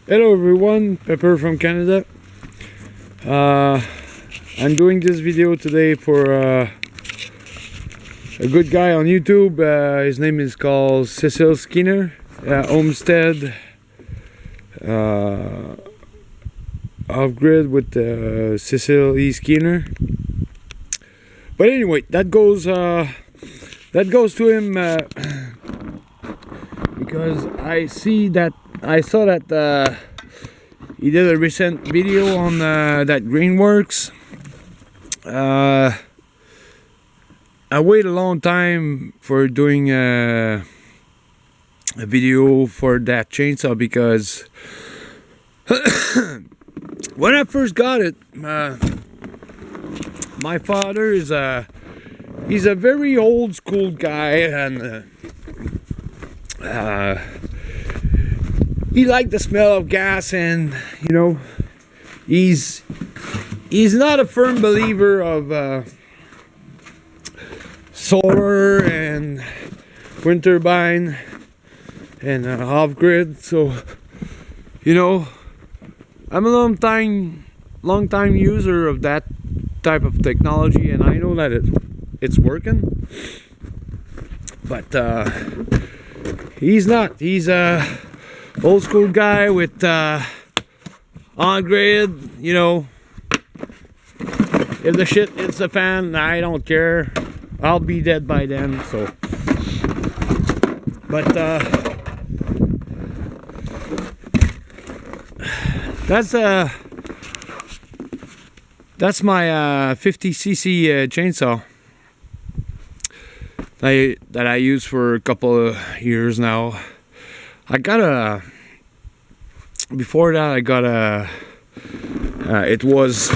Hello everyone, Pepper from Canada. I'm doing this video today for a good guy on YouTube. His name is called Cecil Skinner, Homestead, off-grid with Cecil E. Skinner. But anyway, that goes to him because I saw that he did a recent video on that Greenworks. I wait a long time for doing a video for that chainsaw because when I first got it, my father he's a very old school guy, and he liked the smell of gas, and he's not a firm believer of solar and wind turbine and off-grid. So I'm a long time user of that type of technology, and I know that it's working, but he's not. He's a old school guy with on grid. If the shit hits the fan, I don't care. I'll be dead by then. So, but that's my 50cc chainsaw that I use for a couple of years now. Before that I got it was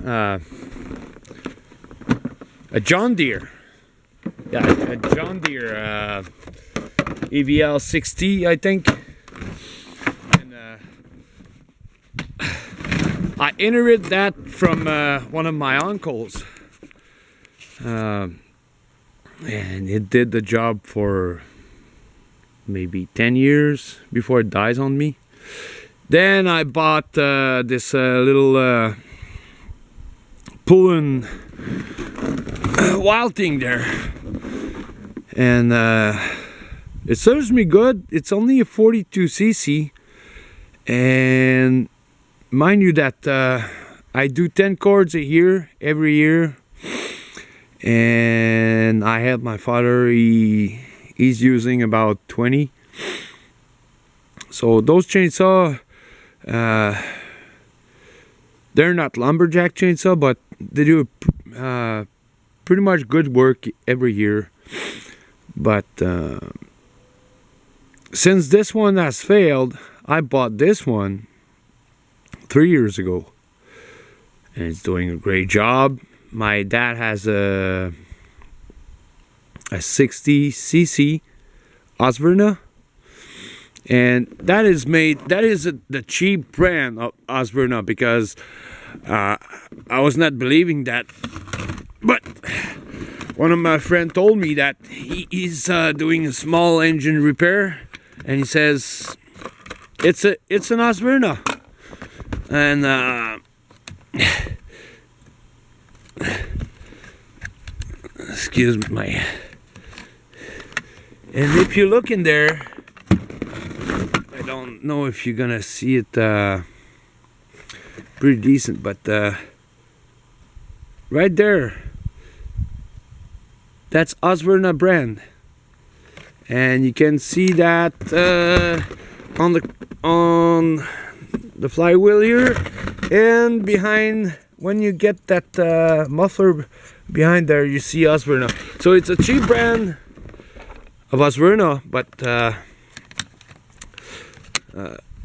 a John Deere. Yeah, a John Deere EVL 60, I think. And I inherited that from one of my uncles. And it did the job for maybe 10 years before it dies on me. Then I bought this little pulling wild thing there, and it serves me good. It's only a 42cc, and mind you that I do 10 cords a year, every year, and I have my father, he's using about 20. So those chainsaw, they're not lumberjack chainsaw, but they do pretty much good work every year. But since this one has failed, I bought this one 3 years ago, and it's doing a great job. My dad has a 60cc Husqvarna, and that is the cheap brand of Husqvarna, because I was not believing that, but one of my friends told me that he's doing a small engine repair, and he says it's an Husqvarna, and excuse me, and if you look in there, I don't know if you're gonna see it pretty decent, but right there, that's Husqvarna brand, and you can see that on the flywheel here, and behind, when you get that muffler behind there, you see Husqvarna. So it's a cheap brand of Husqvarna, but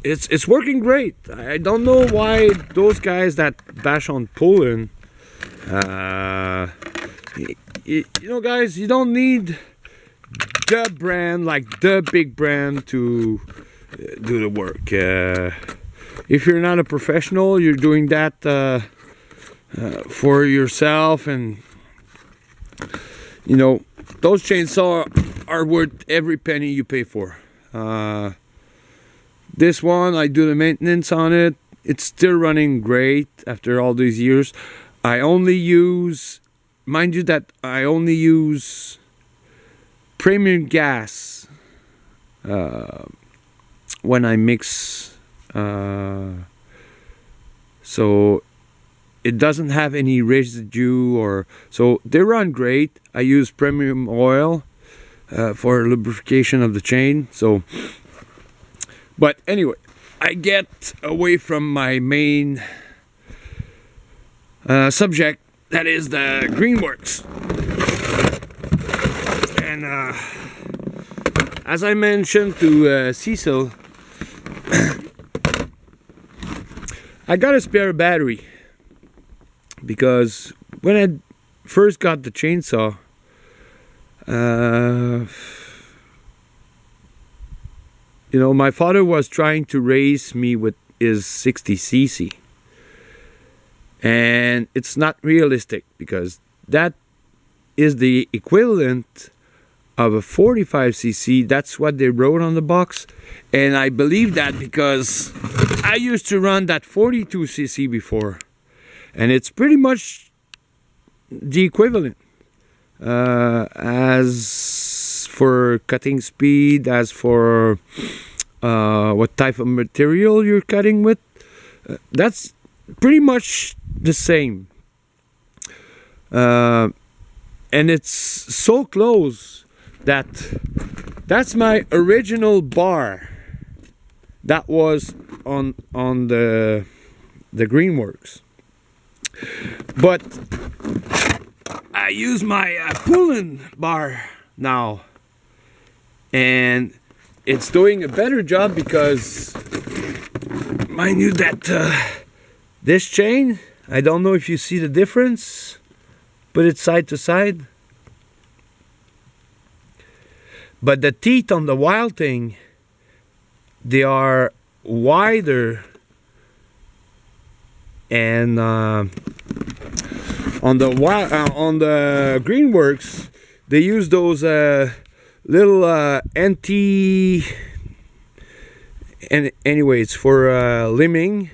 it's working great. I don't know why those guys that bash on pulling, guys, you don't need the brand, like the big brand, to do the work. If you're not a professional, you're doing that for yourself, and those chainsaws are worth every penny you pay for. This one, I do the maintenance on it. It's still running great after all these years. I only use, mind you, that I only use premium gas when I mix. So it doesn't have any residue, or so they run great. I use premium oil for lubrication of the chain. So, but anyway, I get away from my main subject, that is the Greenworks. And as I mentioned to Cecil, I got a spare battery because when I first got the chainsaw, you know, my father was trying to raise me with his 60cc, and it's not realistic because that is the equivalent of a 45cc. That's what they wrote on the box, and I believe that because I used to run that 42cc before, and it's pretty much the equivalent as for cutting speed, as for what type of material you're cutting with. That's pretty much the same, and it's so close that that's my original bar that was on the Greenworks, but I use my pulling bar now, and it's doing a better job because, mind you, that this chain, I don't know if you see the difference, but it's side to side. But the teeth on the Wild Thing, they are wider, and on the Greenworks, they use those little anti, and anyways, for limbing.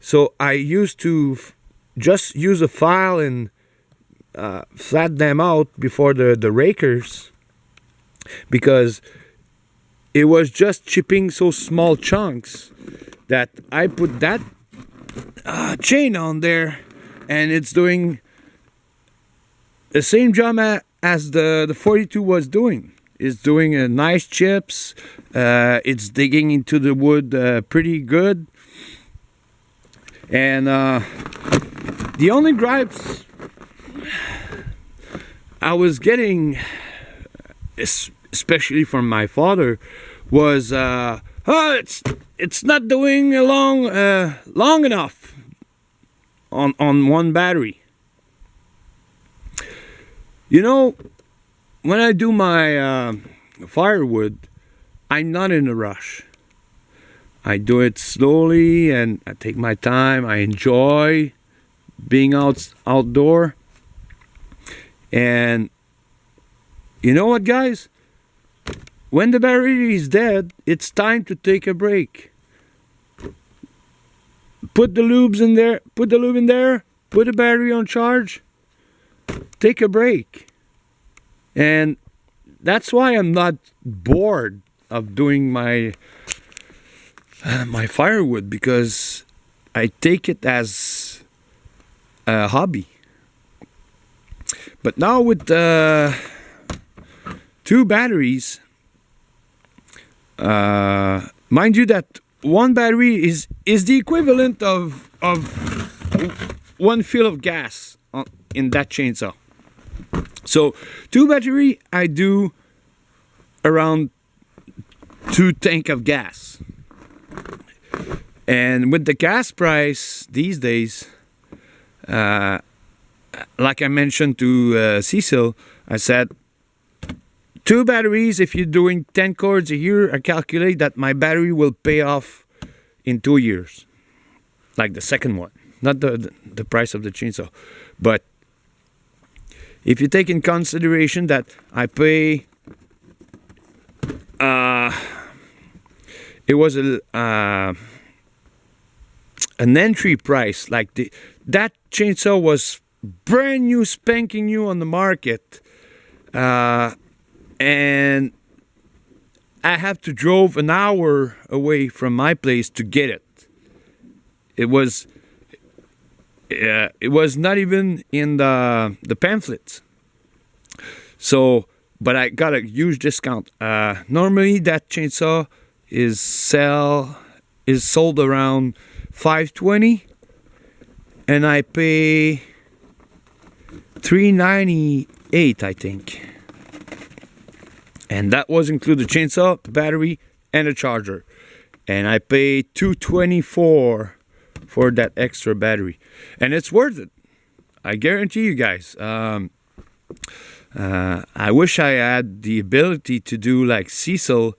So I used to just use a file and flat them out before the rakers, because it was just chipping so small chunks that I put that chain on there, and it's doing the same job as the 42 was doing. It's doing nice chips. It's digging into the wood pretty good. And the only gripes I was getting, especially from my father, was it's not doing long enough on one battery. You know, when I do my firewood, I'm not in a rush. I do it slowly and I take my time. I enjoy being outdoor. And you know what, guys? When the battery is dead, it's time to take a break. Put the lubes in there, put the lube in there, put the battery on charge, take a break. And that's why I'm not bored of doing my firewood, because I take it as a hobby. But now with two batteries, mind you that one battery is the equivalent of one fill of gas in that chainsaw. So two battery, I do around 2 tank of gas. And with the gas price these days, like I mentioned to Cecil, I said 2 batteries, if you're doing 10 cords a year, I calculate that my battery will pay off in 2 years. Like the second one, not the price of the chainsaw. But if you take in consideration that I pay it was an entry price. Like that chainsaw was brand new, spanking new on the market, and I have to drove an hour away from my place to get it. It was not even in the pamphlets. So, but I got a huge discount. Normally, that chainsaw is sold around $520, and I pay $398, I think. And that was included chainsaw, the battery, and the charger. And I paid $224 for that extra battery, and it's worth it. I guarantee you guys. I wish I had the ability to do like Cecil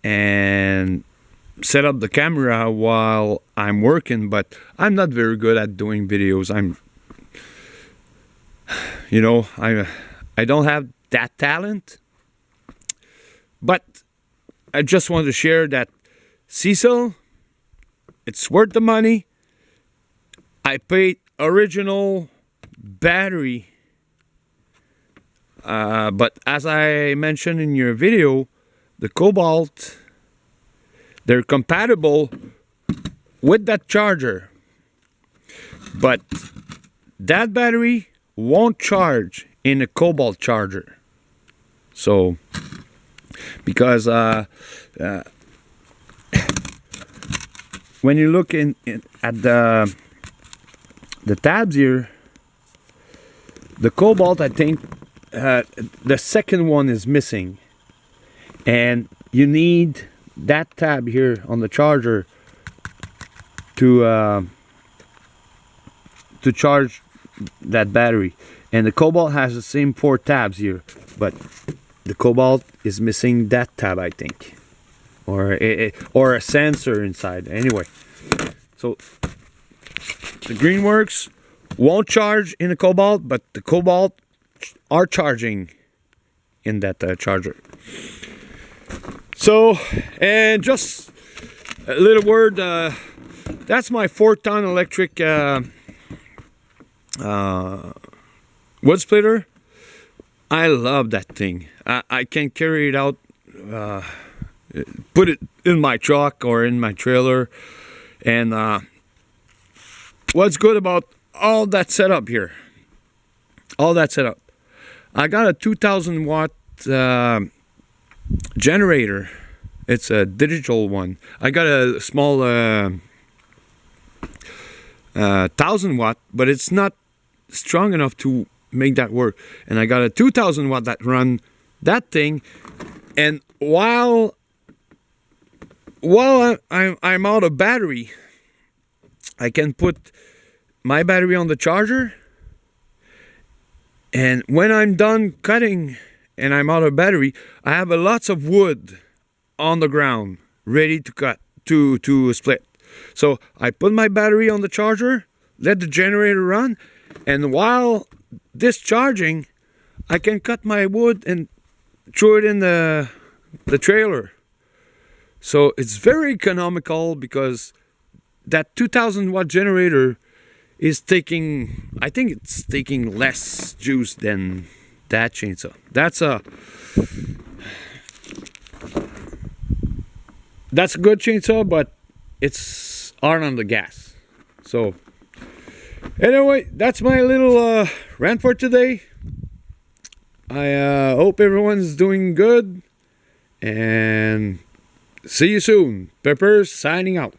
and set up the camera while I'm working, but I'm not very good at doing videos. I don't have that talent. But I just want to share that Cecil, it's worth the money. I paid original battery, but as I mentioned in your video, the Cobalt, they're compatible with that charger, but that battery won't charge in a Cobalt charger. So because when you look at the tabs here, the Cobalt, I think the second one is missing, and you need that tab here on the charger to charge that battery. And the Cobalt has the same 4 tabs here, but the Cobalt is missing that tab, I think, or a sensor inside. Anyway, so the Greenworks won't charge in the Cobalt, but the Cobalt are charging in that charger. So, and just a little word, that's my 4-ton electric wood splitter. I love that thing. I can carry it out, put it in my truck or in my trailer. And what's good about all that setup here, I got a 2,000 watt generator. It's a digital one. I got a small 1,000 watt, but it's not strong enough to make that work. And I got a 2,000 watt that run that thing. And while I'm out of battery, I can put my battery on the charger, and when I'm done cutting and I'm out of battery, I have lots of wood on the ground ready to cut, to split. So I put my battery on the charger, let the generator run, and while this charging, I can cut my wood and throw it in the trailer. So it's very economical, because that 2,000 watt generator is taking, I think it's taking less juice than that chainsaw. That's a good chainsaw, but it's hard on the gas. So anyway, that's my little rant for today. I hope everyone's doing good, and see you soon. Pepper signing out.